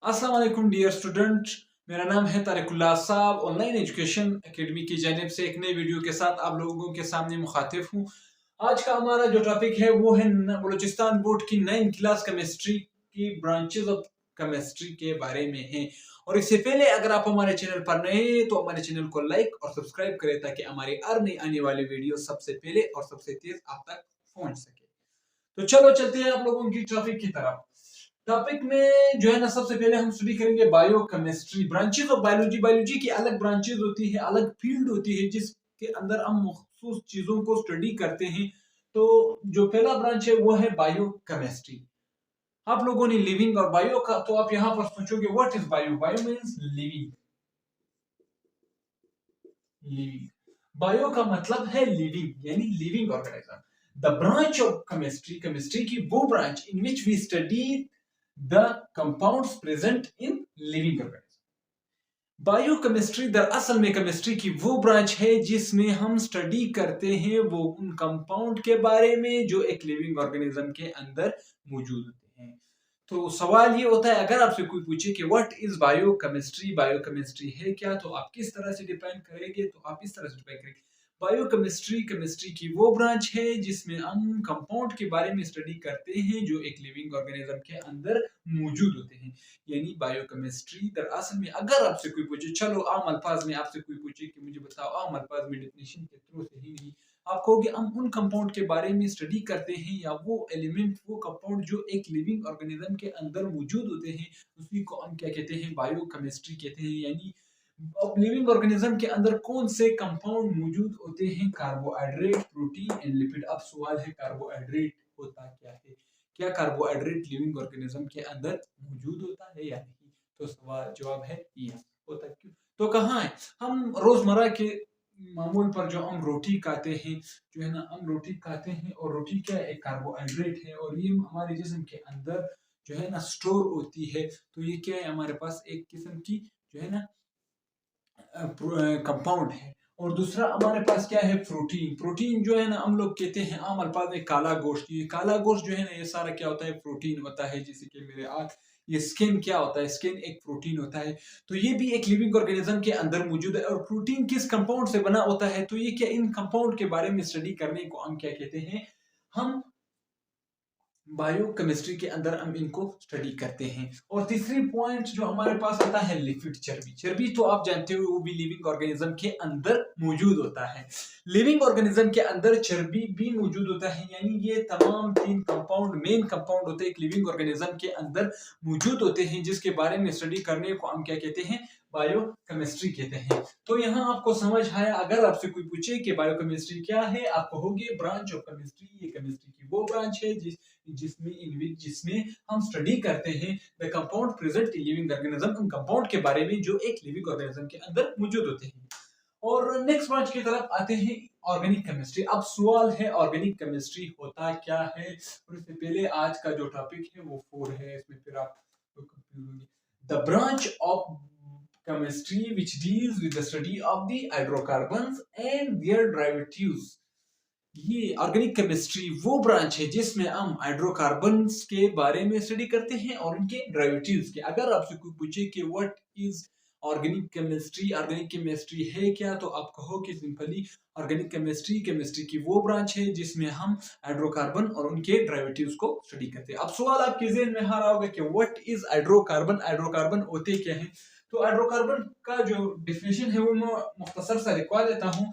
अस्सलाम वालेकुम dear student. मेरा नाम है तारिकुल्लाह साहब। ऑनलाइन एजुकेशन एकेडमी की जानिब से एक नई वीडियो के साथ आप लोगों के सामने मुखातिब हूँ। आज का हमारा जो टॉपिक है वो है बलूचिस्तान बोर्ड की 9th क्लास केमिस्ट्री की ब्रांचेस ऑफ केमिस्ट्री के बारे में है। और इससे पहले अगर आप हमारे चैनल पर नए हैं तो हमारे चैनल को लाइक और सब्सक्राइब करें ताकि हमारी हर नई आने वाली वीडियो सबसे पहले और सबसे तेज आप तक पहुंच सके। तो चलो चलते हैं आप लोगों की टॉपिक की तरफ। टॉपिक में जो है ना, सबसे पहले हम स्टडी करेंगे biochemistry, branches of biology. Biology की अलग ब्रांचेस होती है, अलग फील्ड होती है जिसके अंदर हम मखसूस चीजों को स्टडी करते हैं। तो जो पहला ब्रांच है वो है बायोकेमिस्ट्री। आप लोगों ने लिविंग और बायो का, तो आप यहाँ पर सोचोगे what is bio. Bio means living. Living, bio का मतलब है लिविंग, यानी living organism. The branch of chemistry, chemistry की वो branch in which we study the compounds present in living organism. Biochemistry दरअसल में केमिस्ट्री की वो ब्रांच है जिसमें हम स्टडी करते हैं वो उन कंपाउंड के बारे में जो एक लिविंग ऑर्गेनिज्म के अंदर मौजूद होते हैं। तो सवाल ये होता है, अगर आपसे कोई पूछे कि व्हाट इज बायोकेमिस्ट्री, बायोकेमिस्ट्री है क्या, तो आप किस तरह से डिफाइन करेंगे? तो आप इस तरह से डिफाइन करेंगे, बायोकेमिस्ट्री केमिस्ट्री की वो ब्रांच है जिसमें हम कंपाउंड के बारे में स्टडी करते हैं जो एक लिविंग ऑर्गेनिज्म के अंदर मौजूद होते हैं। यानी बायोकेमिस्ट्री दरअसल में, अगर आपसे कोई पूछे, चलो आम अल्फाज में आपसे कोई पूछे कि मुझे बताओ आम अल्फाज में डेफिनेशन के थ्रू से ही नहीं, आप कहोगे हम उन कंपाउंड के बारे में स्टडी करते हैं या वो एलिमेंट, वो कंपाउंड जो एक लिविंग ऑर्गेनिज्म के अंदर मौजूद होते हैं, उसी को हम क्या कहते हैं, बायोकेमिस्ट्री कहते हैं। यानी अब लिविंग ऑर्गेनिज्म के अंदर कौन से कंपाउंड मौजूद होते हैं? Carbohydrate, protein and lipid. अब सवाल है कार्बोहाइड्रेट होता क्या है? क्या कार्बोहाइड्रेट लिविंग ऑर्गेनिज्म के अंदर मौजूद होता है या नहीं? तो सवाल जवाब है यस होता है। क्यों? तो कहाँ है? हम रोजमर्रा के मामूल पर जो हम रोटी खाते हैं, जो है ना, हम रोटी खाते हैं और रोटी क्या है? एक कार्बोहाइड्रेट है और ये हमारे जिस्म के अंदर जो है ना स्टोर होती है। तो ये क्या है? हमारे पास एक किस्म की जो है ना कंपाउंड है। और दूसरा हमारे पास क्या है? प्रोटीन। प्रोटीन जो है ना, हम लोग कहते हैं आम अल्फाज में काला गोश्त। ये काला गोश्त जो है ना, ये सारा क्या होता है? प्रोटीन होता है। जैसे कि मेरे आँख, ये स्किन क्या होता है? स्किन एक प्रोटीन होता है। तो ये भी एक लिविंग ऑर्गेनिज्म के अंदर मौजूद है। और प्रोटीन किस कंपाउंड से बना होता है? तो ये क्या, इन कंपाउंड के बारे में स्टडी करने को हम क्या कहते हैं? हम बायोकेमिस्ट्री के अंदर हम इनको स्टडी करते हैं। और तीसरी पॉइंट जो हमारे पास आता है, लिक्विड चर्बी। चर्बी तो आप जानते हो वो भी लिविंग ऑर्गेनिज्म के अंदर मौजूद होता है। लिविंग ऑर्गेनिज्म के अंदर चर्बी भी मौजूद होता है। यानी ये तमाम तीन कंपाउंड, मेन कंपाउंड होते हैं एक लिविंग ऑर्गेनिज्म के अंदर मौजूद होते हैं, जिसके बारे में स्टडी करने को हम क्या कहते हैं? बायोकेमिस्ट्री कहते हैं। तो यहाँ आपको समझ आया। अगर आपसे कोई पूछे कि बायोकेमिस्ट्री क्या है, आप कहोगे ब्रांच ऑफ केमिस्ट्री। ये केमिस्ट्री की वो ब्रांच है जिसमें हम स्टडी करते हैं the compound present in living organism, उन कंपाउंड के बारे में जो एक लिविंग ऑर्गेनिज्म के अंदर मौजूद होते हैं। और नेक्स्ट ब्रांच की तरफ आते हैं, ऑर्गेनिक केमिस्ट्री। अब सवाल है ऑर्गेनिक केमिस्ट्री होता क्या है? और इससे पहले आज का जो टॉपिक है वो 4 है, इसमें फिर आप कंफ्यूज होंगे। The branch of chemistry which deals with the study of the hydrocarbons and their derivatives। ये ऑर्गेनिक केमिस्ट्री वो ब्रांच है जिसमें हम हाइड्रोकार्बन्स के बारे में स्टडी करते हैं और उनके डेरिवेटिव्स के। अगर आपसे कोई पूछे कि what is organic chemistry, organic chemistry है क्या, तो आप कहो कि सिंपली ऑर्गेनिक केमिस्ट्री केमिस्ट्री की वो ब्रांच है जिसमें हम हाइड्रोकार्बन और उनके डेरिवेटिव्स को स्टडी करते हैं। अब सवाल आपके ज़हन में आ रहा होगा कि व्हाट इज हाइड्रोकार्बन, हाइड्रोकार्बन होते क्या है? तो हाइड्रोकार्बन का जो डिफिनेशन है वो मैं मुख्तसर सा लिखवा देता हूँ।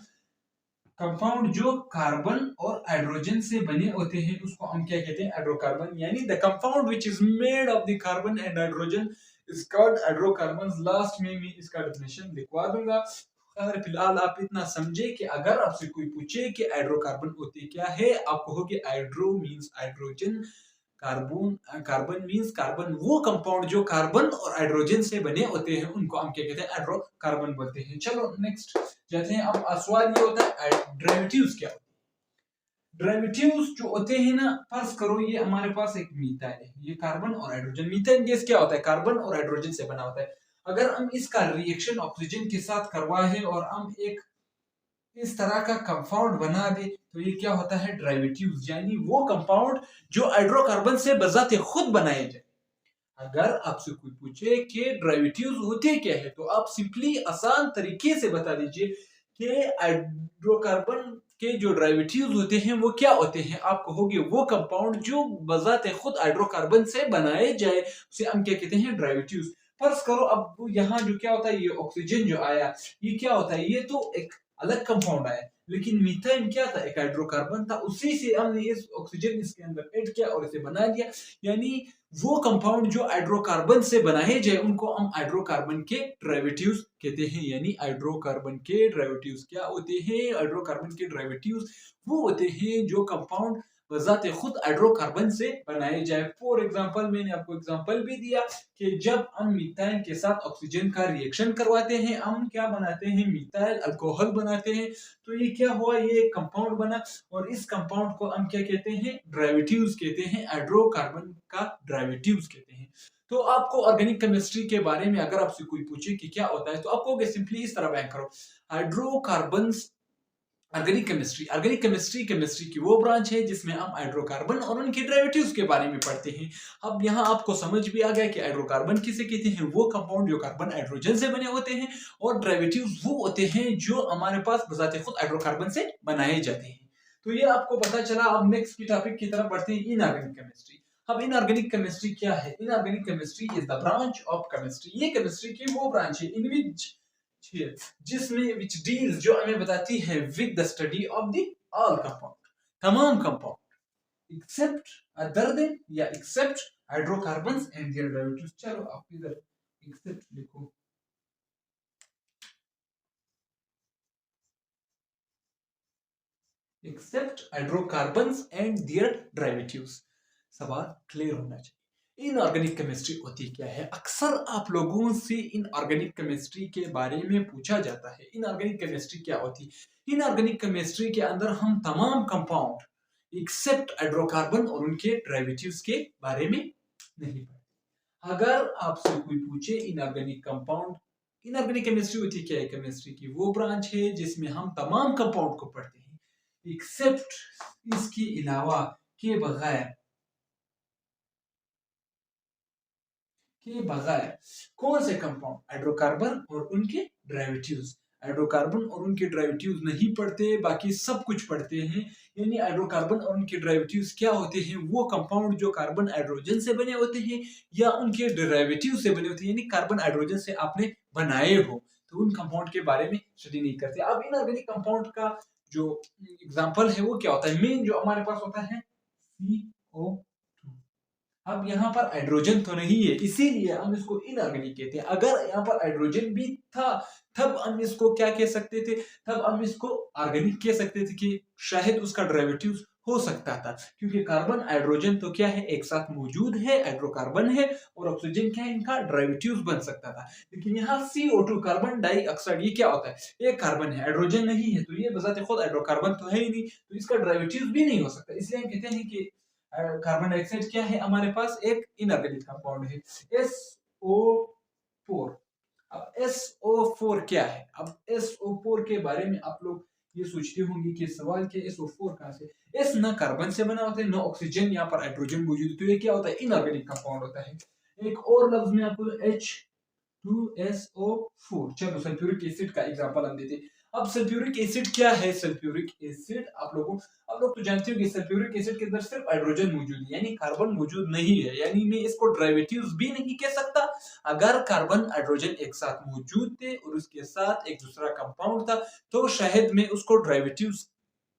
कंपाउंड जो कार्बन और हाइड्रोजन से बने होते हैं उसको हम क्या कहते हैं? हाइड्रोकार्बन। यानी the compound which is made of the carbon and hydrogen is called hydrocarbons. Last में मैं इसका डेफिनेशन लिखवा दूंगा। खैर फिलहाल आप इतना समझे कि अगर आपसे कोई पूछे कि हाइड्रोकार्बन होते क्या है, आप कहोगे hydro means hydrogen, carbon carbon means carbon. वो कंपाउंड जो कार्बन और हाइड्रोजन से बने होते हैं उनको हम क्या कहते हैं? हाइड्रोकार्बन बोलते हैं। चलो नेक्स्ट जाते हैं। अब सवाल ये होता है डेरिवेटिव्स क्या होते हैं? डेरिवेटिव्स जो होते हैं ना, फर्ज करो ये हमारे पास एक मीथाइल है, ये कार्बन और हाइड्रोजन। मीथेन गैस क्या होता है? कार्बन और हाइड्रोजन से बना होता है। अगर हम इसका रिएक्शन ऑक्सीजन के साथ करवाएं और हम एक इस तरह का कंपाउंड बना दे तो ये क्या होता है? डेरिवेटिव्स। यानी वो कंपाउंड जो हाइड्रोकार्बन से बजाते खुद बनाए जाए। अगर आपसे कोई पूछे कि डेरिवेटिव्स होते क्या है, तो आप सिंपली आसान तरीके से बता दीजिए कि हाइड्रोकार्बन के जो डेरिवेटिव्स होते हैं वो क्या होते हैं। आप कहोगे वो कंपाउंड जो बजाते खुद हाइड्रोकार्बन से बनाए जाए उसे हम क्या कहते हैं, डेरिवेटिव्स। फर्ज करो अब यहाँ जो क्या होता है, ये ऑक्सीजन जो आया, ये क्या होता है, ये तो एक अलग कंपाउंड आया, लेकिन मीथेन क्या था, एक हाइड्रोकार्बन था, उसी से हमने इस ऑक्सीजन इसके अंदर ऐड किया और इसे बना दिया। यानी वो कंपाउंड जो हाइड्रोकार्बन से बनाए जाए उनको हम हाइड्रोकार्बन के डेरिवेटिव्स कहते हैं। यानी हाइड्रोकार्बन के डेरिवेटिव्स क्या होते हैं, हाइड्रोकार्बन के डेरिवेटिव्स वो होते हैं जो कंपाउंड बजाते खुद हाइड्रोकार्बन से बनाए जाए। फॉर एग्जांपल, मैंने आपको एग्जांपल भी दिया कि जब हम मीथेन के साथ ऑक्सीजन का रिएक्शन करवाते हैं, हम क्या बनाते हैं, मीथाइल अल्कोहल बनाते हैं। तो ये क्या हुआ, ये एक कंपाउंड बना और इस कंपाउंड को हम क्या कहते हैं, डेरिवेटिव्स कहते हैं, हाइड्रोकार्बन का डेरिवेटिव्स कहते हैं। तो आपको ऑर्गेनिक केमिस्ट्री के बारे में अगर आपसे कोई पूछे कि क्या होता है, तो आप कहोगे सिंपली इस तरह बैंक करो, हाइड्रोकार्बन्स। ऑर्गेनिक केमिस्ट्री केमिस्ट्री की वो ब्रांच है जिसमें हम हाइड्रोकार्बन और उनके डेरिवेटिव्स के बारे में पढ़ते हैं। अब यहाँ आपको समझ भी आ गया कि हाइड्रोकार्बन किसे कहते हैं, वो कंपाउंड जो कार्बन हाइड्रोजन से बने होते हैं, और डेरिवेटिव्स वो होते हैं जो हमारे पास बजाते खुद हाइड्रोकार्बन से बनाए जाते हैं। तो ये आपको पता चला। अब नेक्स्ट की टॉपिक की तरफ बढ़ते हैं, इनऑर्गेनिक केमिस्ट्री। अब इनऑर्गेनिक केमिस्ट्री क्या है, inorganic chemistry is the branch of chemistry. ये केमिस्ट्री की वो ब्रांच है इन विच जिसमें विच डील्स, जो हमें बताती है with the study of the all compound, तमाम कंपाउंड एक्सेप्ट अदर देन या except hydrocarbons and their derivatives. चलो आप इधर एक्सेप्ट लिखो, except hydrocarbons and their derivatives. सवाल क्लियर होना चाहिए। इनऑर्गेनिक केमिस्ट्री होती क्या है, अक्सर आप लोगों से इनऑर्गेनिक केमिस्ट्री के बारे में पूछा जाता है, इनऑर्गेनिक केमिस्ट्री क्या होती है। इनऑर्गेनिक केमिस्ट्री के अंदर हम तमाम कंपाउंड एक्सेप्ट हाइड्रोकार्बन और उनके डेरिवेटिव्स के बारे में नहीं पढ़ते। अगर आपसे कोई पूछे इनऑर्गेनिक कंपाउंड, इनऑर्गेनिक केमिस्ट्री होती क्या है, केमिस्ट्री की वो ब्रांच है जिसमें हम तमाम कंपाउंड को पढ़ते हैं एक्सेप्ट, इसके अलावा, के बगैर, के बगैर। कौन से कंपाउंड, हाइड्रोकार्बन और उनके डेरिवेटिव्स। हाइड्रोकार्बन और उनके डेरिवेटिव्स नहीं पढ़ते, बाकी सब कुछ पढ़ते हैं। यानी हाइड्रोकार्बन और उनके डेरिवेटिव्स क्या होते हैं, वो कंपाउंड जो कार्बन हाइड्रोजन से बने होते हैं या उनके डेरिवेटिव से बने होते हैं, यानी कार्बन हाइड्रोजन से आपने बनाए हो, तो उन कंपाउंड के बारे में स्टडी नहीं करते। अब इनऑर्गेनिक कंपाउंड का जो एग्जाम्पल है वो क्या होता है, मेन जो हमारे पास होता है CO। अब यहाँ पर हाइड्रोजन तो नहीं है, इसीलिए हम इसको इनऑर्गेनिक कहते हैं। अगर यहाँ पर हाइड्रोजन भी था तब हम इसको क्या कह सकते थे, तब हम इसको ऑर्गेनिक कह सकते थे कि शायद उसका डेरिवेटिव हो सकता था, क्योंकि कार्बन हाइड्रोजन तो क्या है, एक साथ मौजूद है, हाइड्रोकार्बन है और ऑक्सीजन क्या है, इनका डेरिवेटिव बन सकता था। लेकिन यहाँ CO2 कार्बन डाइऑक्साइड, ये क्या होता है, एक कार्बन है, हाइड्रोजन नहीं है, तो ये बजाते खुद हाइड्रोकार्बन तो है ही नहीं, तो इसका डेरिवेटिव भी नहीं हो सकता। इसलिए हम कहते हैं कि कार्बन डाइऑक्साइड क्या है, हमारे पास एक इनऑर्गेनिक कंपाउंड है, SO4। अब SO4 क्या है, अब SO4 के बारे में आप लोग ये सोचते होंगे कि सवाल के SO4 कहां से, S ना कार्बन से बना होता है ना ऑक्सीजन, यहाँ पर हाइड्रोजन मौजूद है, तो ये क्या होता है, इनऑर्गेनिक कंपाउंड होता है। एक और लफ्ज में आपको H2SO4। चलो सल्फ्यूरिक एसिड का एग्जांपल हम देते हैं। अब सल्फ्यूरिक एसिड क्या है, सल्फ्यूरिक एसिड आप लोग तो जानते हो कि सल्फ्यूरिक एसिड के अंदर सिर्फ हाइड्रोजन मौजूद है, यानी कार्बन मौजूद नहीं है, यानी मैं इसको डेरिवेटिव्स भी नहीं कह सकता। अगर कार्बन हाइड्रोजन एक साथ मौजूद थे और उसके साथ एक दूसरा कंपाउंड था तो शायद मैं उसको डेरिवेटिव्स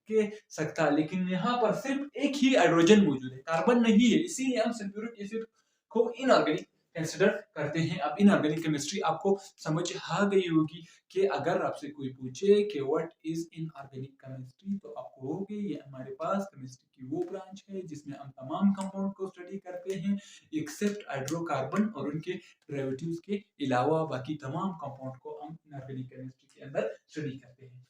कह सकता, लेकिन यहाँ पर सिर्फ एक ही हाइड्रोजन मौजूद है, कार्बन नहीं है, इसीलिए हम सल्फ्यूरिक एसिड को इनऑर्गेनिक कंसिडर करते हैं। अब इनऑर्गेनिक केमिस्ट्री आपको समझ आ गई होगी कि अगर आपसे कोई पूछे कि व्हाट इज इनऑर्गेनिक केमिस्ट्री, तो आप कहोगे ये हमारे पास केमिस्ट्री की वो ब्रांच है जिसमें हम तमाम कंपाउंड को स्टडी करते हैं एक्सेप्ट हाइड्रोकार्बन और उनके डेरिवेटिव्स के अलावा बाकी तमाम कंपाउंड को हम इनऑर्गेनिक केमिस्ट्री के अंदर स्टडी करते हैं।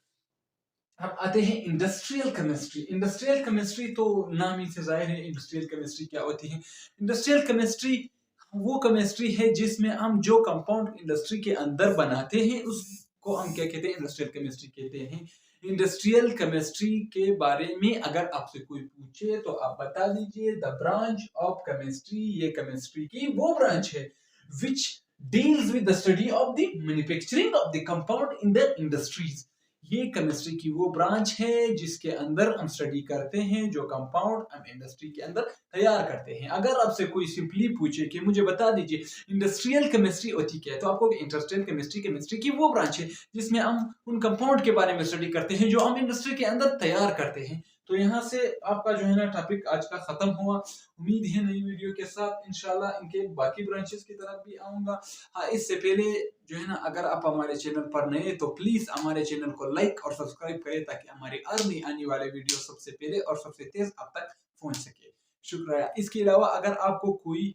अब आते हैं इंडस्ट्रियल केमिस्ट्री। इंडस्ट्रियल केमिस्ट्री तो नाम ही से जाहिर है इंडस्ट्रियल केमिस्ट्री क्या होती है। इंडस्ट्रियल केमिस्ट्री वो केमिस्ट्री है जिसमें हम जो कंपाउंड इंडस्ट्री के अंदर बनाते हैं उसको हम क्या कहते हैं, इंडस्ट्रियल केमिस्ट्री कहते हैं। इंडस्ट्रियल केमिस्ट्री के बारे में अगर आपसे कोई पूछे तो आप बता दीजिए द ब्रांच ऑफ केमिस्ट्री, ये केमिस्ट्री की वो ब्रांच है which deals with the study of the manufacturing of the compound in the industries. ये केमिस्ट्री की वो ब्रांच है जिसके अंदर हम स्टडी करते हैं जो कंपाउंड हम इंडस्ट्री के अंदर तैयार करते हैं। अगर आपसे कोई सिंपली पूछे कि मुझे बता दीजिए इंडस्ट्रियल केमिस्ट्री होती क्या है, तो आपको इंडस्ट्रियल केमिस्ट्री केमिस्ट्री की वो ब्रांच है जिसमें हम उन कंपाउंड के बारे में स्टडी करते हैं जो हम इंडस्ट्री के अंदर तैयार करते हैं। तो यहाँ से आपका जो है ना टॉपिक आज का खत्म हुआ। उम्मीद है नई वीडियो के साथ इंशाल्लाह इनके बाकी ब्रांचेस की तरफ भी आऊंगा। हाँ, इससे पहले जो है ना अगर आप हमारे चैनल पर नए तो प्लीज हमारे चैनल को लाइक और सब्सक्राइब करें ताकि हमारी आने वाले वीडियो सबसे पहले और सबसे तेज आप तक पहुंच सके। शुक्रिया। इसके अलावा अगर आपको कोई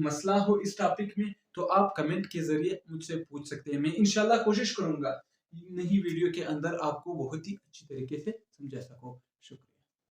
मसला हो इस टॉपिक में तो आप कमेंट के जरिए मुझसे पूछ सकते हैं। मैं इंशाल्लाह कोशिश करूंगा नई वीडियो के अंदर आपको बहुत ही अच्छी तरीके से समझा सकूं। शुक्रिया।